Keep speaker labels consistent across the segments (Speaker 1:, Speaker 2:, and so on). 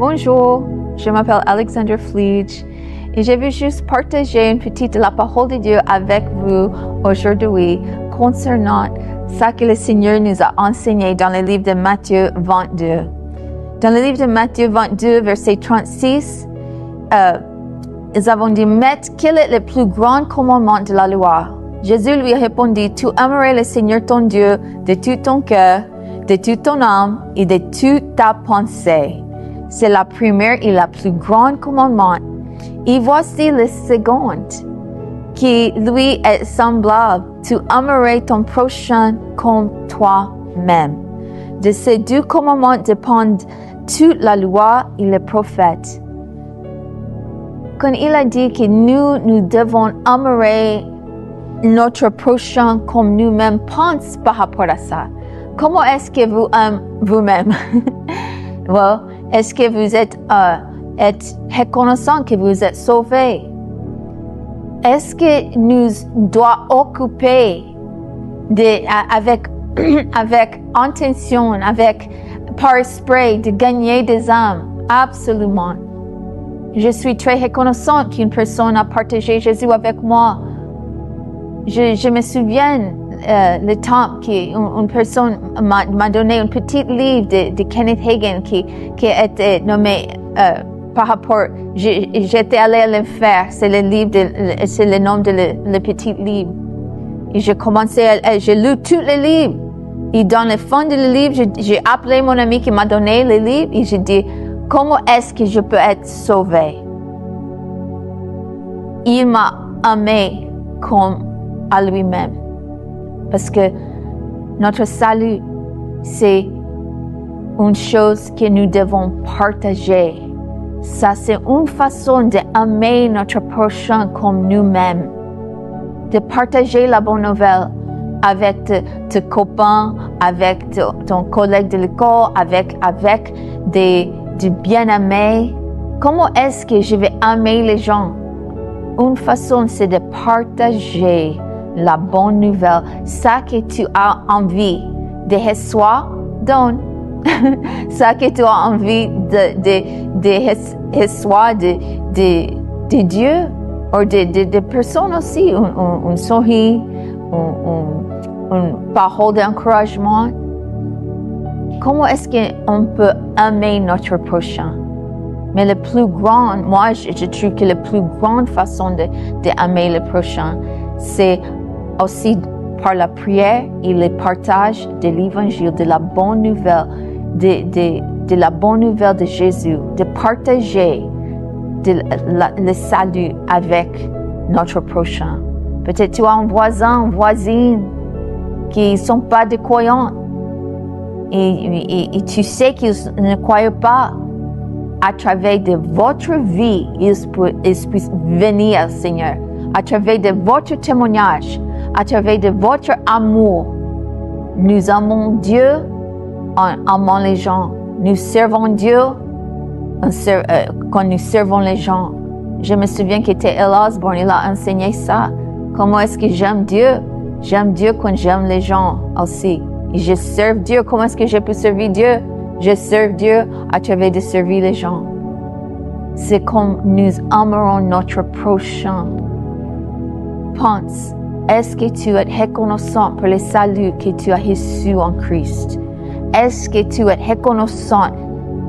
Speaker 1: Bonjour, je m'appelle Alexandra Fleach et je veux juste partager une petite de la parole de Dieu avec vous aujourd'hui concernant ce que le Seigneur nous a enseigné dans le livre de Matthieu 22. Dans le livre de Matthieu 22, verset 36, nous avons dit, Maître, quel est le plus grand commandement de la loi? Jésus lui a répondu, tu aimerais le Seigneur ton Dieu de tout ton cœur, de toute ton âme et de toute ta pensée. C'est la première et la plus grande commandement. Et voici le second, qui lui est semblable. Tu aimerais ton prochain comme toi-même. De ces deux commandements dépendent toute la loi et les prophètes. Quand il a dit que nous devons aimer notre prochain comme nous-mêmes, pense par rapport à ça. Comment est-ce que vous aimez vous-même? Well, est-ce que vous êtes reconnaissant que vous êtes sauvé? Est-ce que nous devons occuper avec intention, par esprit, de gagner des âmes? Absolument. Je suis très reconnaissante qu'une personne a partagé Jésus avec moi. Je me souviens le temps qu'une personne m'a donné un petit livre de Kenneth Hagin qui était nommé par rapport. J'étais allée à l'enfer. C'est le nom de le petit livre. Et j'ai commencé j'ai lu tous les livres. Et dans le fond du livre, j'ai appelé mon ami qui m'a donné le livre et j'ai dit, comment est-ce que je peux être sauvé? Il m'a aimé comme à lui-même. Parce que notre salut, c'est une chose que nous devons partager. Ça, c'est une façon d'aimer notre prochain comme nous-mêmes. De partager la bonne nouvelle avec tes copains, avec ton collègue de l'école, avec des bien-aimés. Comment est-ce que je vais aimer les gens? Une façon, c'est de partager la bonne nouvelle. Ça que tu as envie de recevoir, donne. Ça que tu as envie de recevoir de Dieu ou de personnes aussi. Un sourire, une parole d'encouragement. Comment est-ce qu'on peut aimer notre prochain? Mais le plus grand, moi je trouve que la plus grande façon d'aimer le prochain, c'est aussi par la prière et le partage de l'évangile, de la bonne nouvelle, de la bonne nouvelle de Jésus, de partager le salut avec notre prochain. Peut-être tu as un voisin, une voisine qui ne sont pas des croyants et tu sais qu'ils ne croient pas. À travers de votre vie, ils puissent venir, Seigneur. À travers de votre témoignage, à travers de votre amour, nous aimons Dieu en aimant les gens. Nous servons Dieu quand nous servons les gens. Je me souviens que T.L. Osborne, il a enseigné ça. Comment est-ce que j'aime Dieu? J'aime Dieu quand j'aime les gens aussi. Et je sers Dieu. Comment est-ce que je peux servir Dieu? Je sers Dieu à travers de servir les gens. C'est comme nous aimerons notre prochain. Pense, est-ce que tu es reconnaissant pour le salut que tu as reçu en Christ? Est-ce que tu es reconnaissant?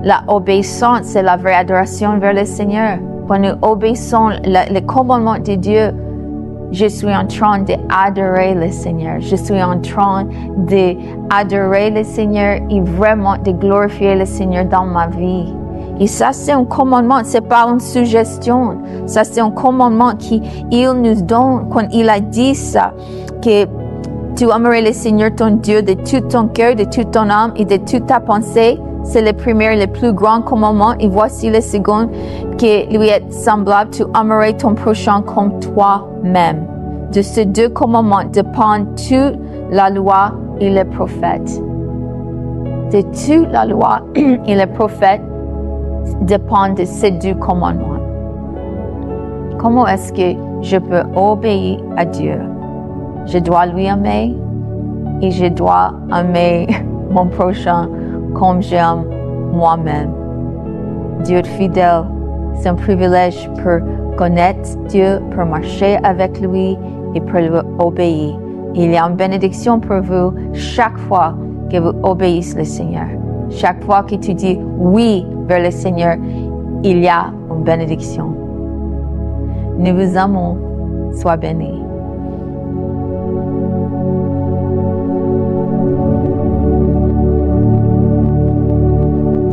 Speaker 1: La obéissance, c'est la vraie adoration vers le Seigneur. Quand nous obéissons le commandement de Dieu, je suis en train d'adorer le Seigneur. Je suis en train d'adorer le Seigneur et vraiment de glorifier le Seigneur dans ma vie. Et ça, c'est un commandement, c'est pas une suggestion. Ça, c'est un commandement qu'il nous donne quand il a dit ça, que tu aimerais le Seigneur ton Dieu de tout ton cœur, de toute ton âme et de toute ta pensée. C'est le premier, le plus grand commandement. Et voici le second, qui lui est semblable. Tu aimerais ton prochain comme toi-même. De ces deux commandements dépend toute la loi et les prophètes. De toute la loi et les prophètes dépendent de ces deux commandements. Comment est-ce que je peux obéir à Dieu? Je dois lui aimer et je dois aimer mon prochain comme j'aime moi-même. Dieu fidèle. C'est un privilège pour connaître Dieu, pour marcher avec lui et pour lui obéir. Il y a une bénédiction pour vous chaque fois que vous obéissez le Seigneur. Chaque fois que tu dis oui vers le Seigneur, il y a une bénédiction. Nous vous aimons. Sois bénis.